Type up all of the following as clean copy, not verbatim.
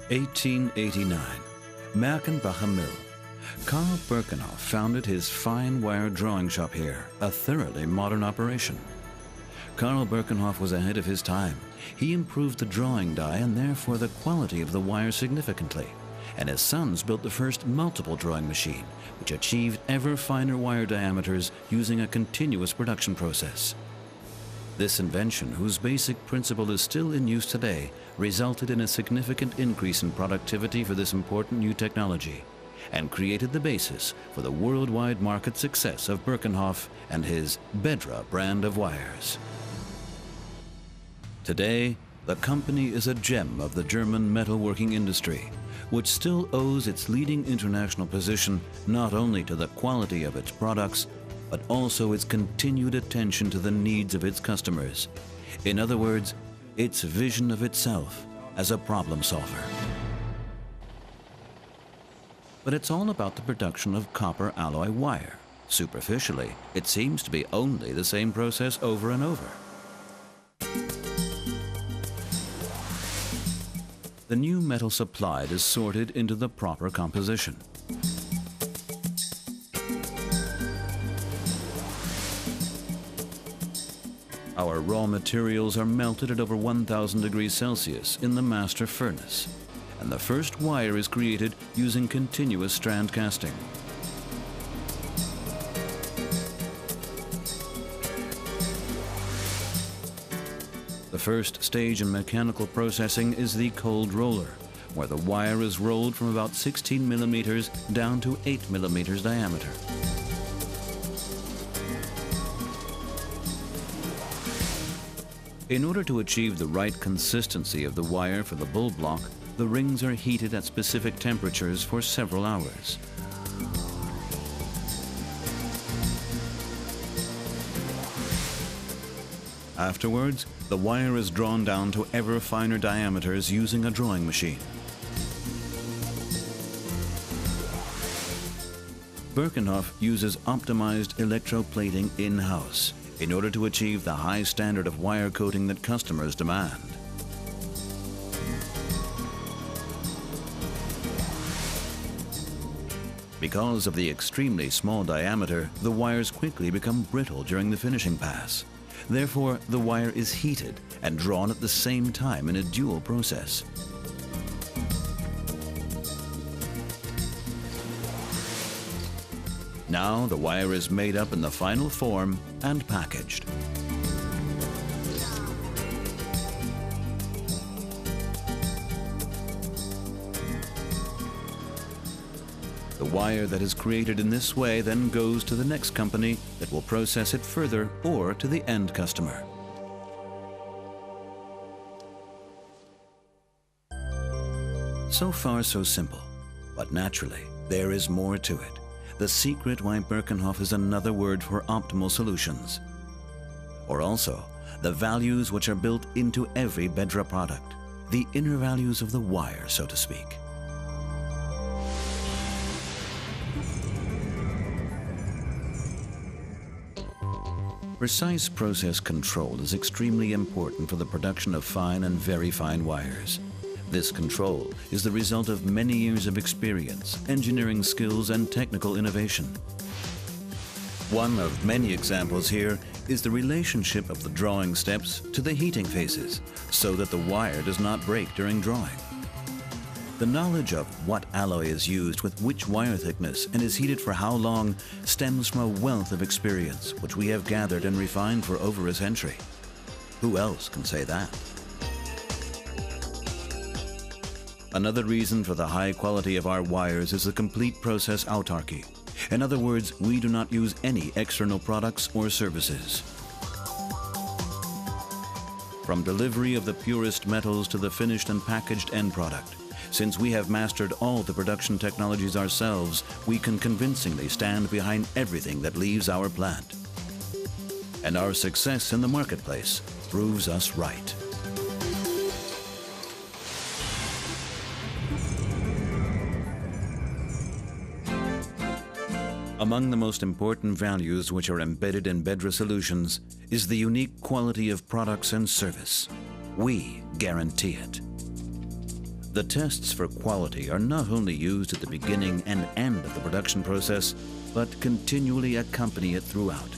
1889, Merkenbacher Mill. Karl Berkenhoff founded his fine wire drawing shop here, a thoroughly modern operation. Karl Berkenhoff was ahead of his time. He improved the drawing die and therefore the quality of the wire significantly. And his sons built the first multiple drawing machine, which achieved ever finer wire diameters using a continuous production process. This invention, whose basic principle is still in use today, resulted in a significant increase in productivity for this important new technology and created the basis for the worldwide market success of Berkenhoff and his Bedra brand of wires. Today, the company is a gem of the German metalworking industry, which still owes its leading international position not only to the quality of its products, but also its continued attention to the needs of its customers. In other words, its vision of itself as a problem solver. But it's all about the production of copper alloy wire. Superficially, it seems to be only the same process over and over. The new metal supplied is sorted into the proper composition. Our raw materials are melted at over 1000 degrees Celsius in the master furnace, and the first wire is created using continuous strand casting. The first stage in mechanical processing is the cold roller, where the wire is rolled from about 16 millimeters down to 8 millimeters diameter. In order to achieve the right consistency of the wire for the bull block, the rings are heated at specific temperatures for several hours. Afterwards, the wire is drawn down to ever finer diameters using a drawing machine. Berkenhoff uses optimized electroplating in-house in order to achieve the high standard of wire coating that customers demand. Because of the extremely small diameter, the wires quickly become brittle during the finishing pass. Therefore, the wire is heated and drawn at the same time in a dual process. Now the wire is made up in the final form and packaged. The wire that is created in this way then goes to the next company that will process it further or to the end customer. So far, so simple, but naturally, there is more to it. The secret why Berkenhoff is another word for optimal solutions. Or also, the values which are built into every Bedra product. The inner values of the wire, so to speak. Precise process control is extremely important for the production of fine and very fine wires. This control is the result of many years of experience, engineering skills, and technical innovation. One of many examples here is the relationship of the drawing steps to the heating phases, so that the wire does not break during drawing. The knowledge of what alloy is used with which wire thickness and is heated for how long stems from a wealth of experience which we have gathered and refined for over a century. Who else can say that? Another reason for the high quality of our wires is the complete process autarky. In other words, we do not use any external products or services. From delivery of the purest metals to the finished and packaged end product, since we have mastered all the production technologies ourselves, we can convincingly stand behind everything that leaves our plant. And our success in the marketplace proves us right. Among the most important values which are embedded in Bedra solutions is the unique quality of products and service. We guarantee it. The tests for quality are not only used at the beginning and end of the production process, but continually accompany it throughout.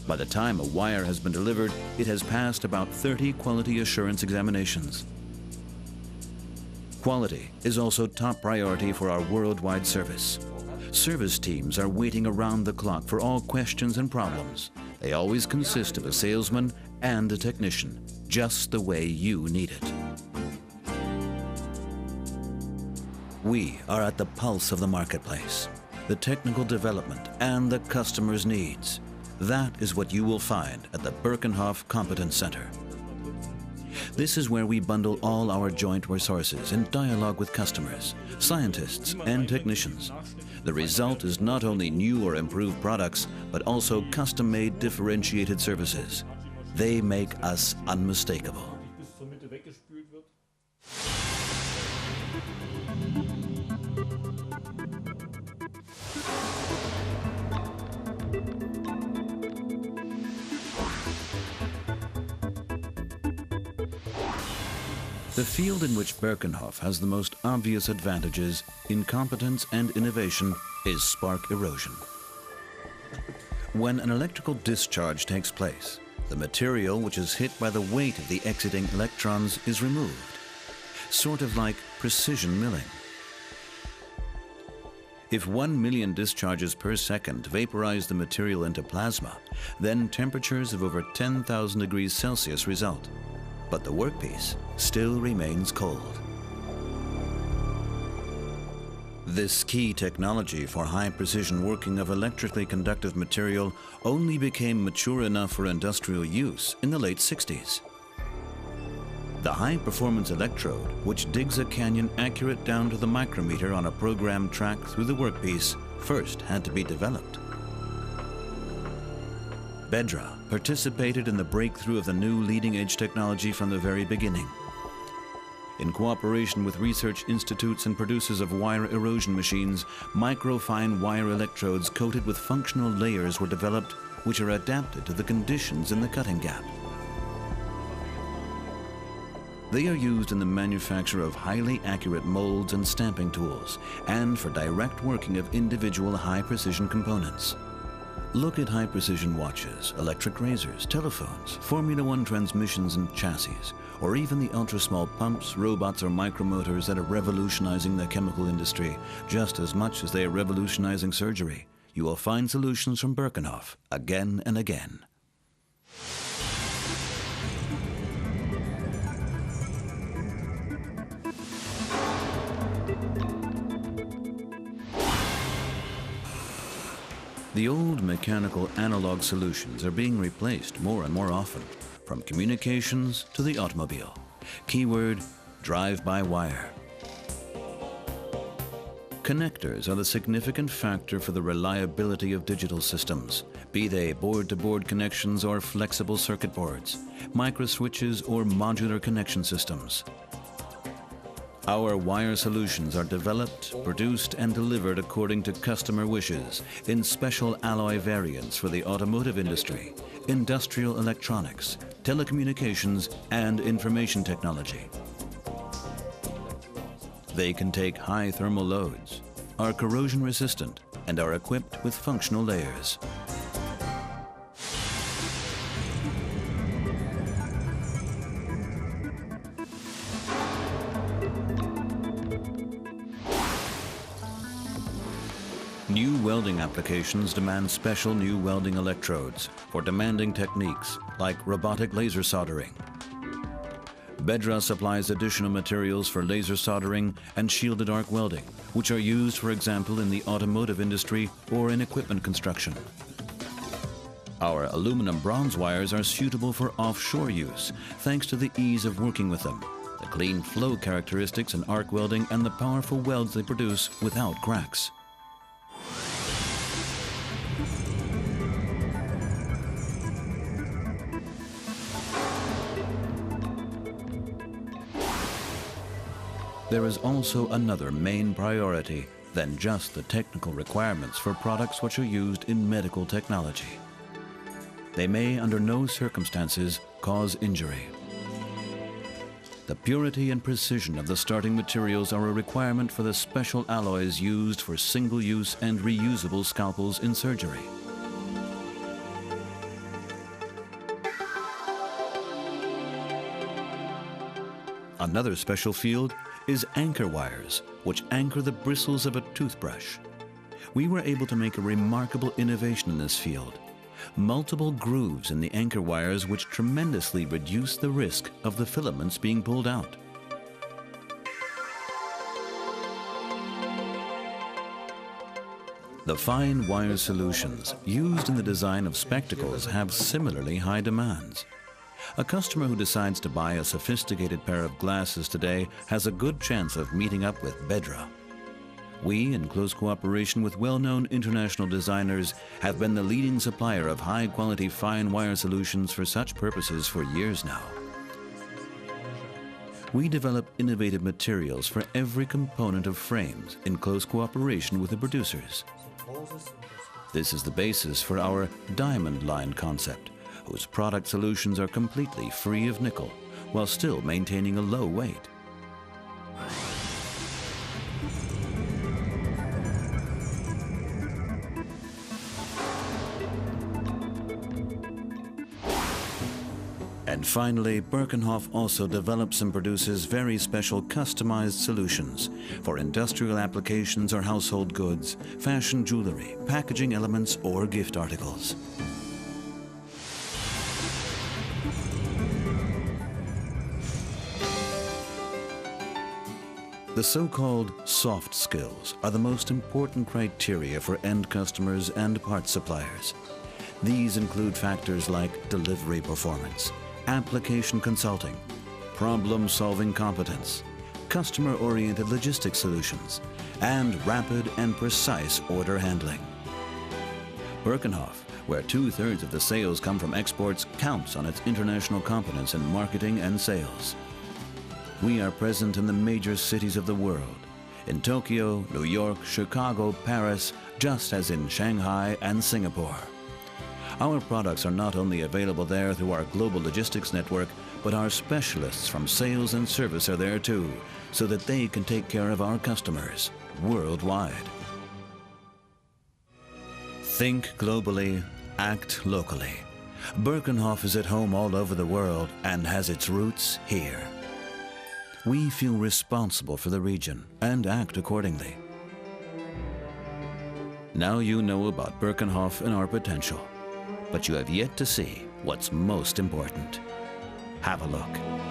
By the time a wire has been delivered, it has passed about 30 quality assurance examinations. Quality is also top priority for our worldwide service. Service teams are waiting around the clock for all questions and problems. They always consist of a salesman and a technician, just the way you need it. We are at the pulse of the marketplace, the technical development and the customer's needs. That is what you will find at the Berkenhoff Competence Center. This is where we bundle all our joint resources in dialogue with customers, scientists and technicians. The result is not only new or improved products, but also custom-made differentiated services. They make us unmistakable. The field in which Berkenhoff has the most obvious advantages in competence and innovation is spark erosion. When an electrical discharge takes place, the material which is hit by the weight of the exiting electrons is removed, sort of like precision milling. If 1 million discharges per second vaporize the material into plasma, then temperatures of over 10,000 degrees Celsius result. But the workpiece still remains cold. This key technology for high-precision working of electrically conductive material only became mature enough for industrial use in the late 60s. The high-performance electrode, which digs a canyon accurate down to the micrometer on a programmed track through the workpiece, first had to be developed. Bedra participated in the breakthrough of the new leading-edge technology from the very beginning. In cooperation with research institutes and producers of wire erosion machines, microfine wire electrodes coated with functional layers were developed which are adapted to the conditions in the cutting gap. They are used in the manufacture of highly accurate molds and stamping tools, and for direct working of individual high-precision components. Look at high-precision watches, electric razors, telephones, Formula One transmissions and chassis, or even the ultra-small pumps, robots, or micromotors that are revolutionizing the chemical industry, just as much as they are revolutionizing surgery. You will find solutions from Berkenhoff again and again. The old mechanical analog solutions are being replaced more and more often, from communications to the automobile. Keyword, drive-by-wire. Connectors are the significant factor for the reliability of digital systems, be they board-to-board connections or flexible circuit boards, microswitches or modular connection systems. Our wire solutions are developed, produced, and delivered according to customer wishes in special alloy variants for the automotive industry, industrial electronics, telecommunications, and information technology. They can take high thermal loads, are corrosion resistant, and are equipped with functional layers. New welding applications demand special new welding electrodes for demanding techniques like robotic laser soldering. Bedra supplies additional materials for laser soldering and shielded arc welding, which are used, for example, in the automotive industry or in equipment construction. Our aluminum bronze wires are suitable for offshore use, thanks to the ease of working with them, the clean flow characteristics in arc welding, and the powerful welds they produce without cracks. There is also another main priority than just the technical requirements for products which are used in medical technology. They may, under no circumstances, cause injury. The purity and precision of the starting materials are a requirement for the special alloys used for single-use and reusable scalpels in surgery. Another special field is anchor wires, which anchor the bristles of a toothbrush. We were able to make a remarkable innovation in this field. Multiple grooves in the anchor wires which tremendously reduce the risk of the filaments being pulled out. The fine wire solutions used in the design of spectacles have similarly high demands. A customer who decides to buy a sophisticated pair of glasses today has a good chance of meeting up with Bedra. We, in close cooperation with well-known international designers, have been the leading supplier of high-quality fine wire solutions for such purposes for years now. We develop innovative materials for every component of frames in close cooperation with the producers. This is the basis for our diamond line concept, whose product solutions are completely free of nickel, while still maintaining a low weight. And finally, Berkenhoff also develops and produces very special customized solutions for industrial applications or household goods, fashion jewelry, packaging elements, or gift articles. The so-called soft skills are the most important criteria for end customers and parts suppliers. These include factors like delivery performance, application consulting, problem-solving competence, customer-oriented logistics solutions, and rapid and precise order handling. Berkenhoff, where 2/3 of the sales come from exports, counts on its international competence in marketing and sales. We are present in the major cities of the world, in Tokyo, New York, Chicago, Paris, just as in Shanghai and Singapore. Our products are not only available there through our global logistics network, but our specialists from sales and service are there too, so that they can take care of our customers worldwide. Think globally, act locally. Berkenhoff is at home all over the world and has its roots here. We feel responsible for the region and act accordingly. Now you know about Berkenhoff and our potential, but you have yet to see what's most important. Have a look.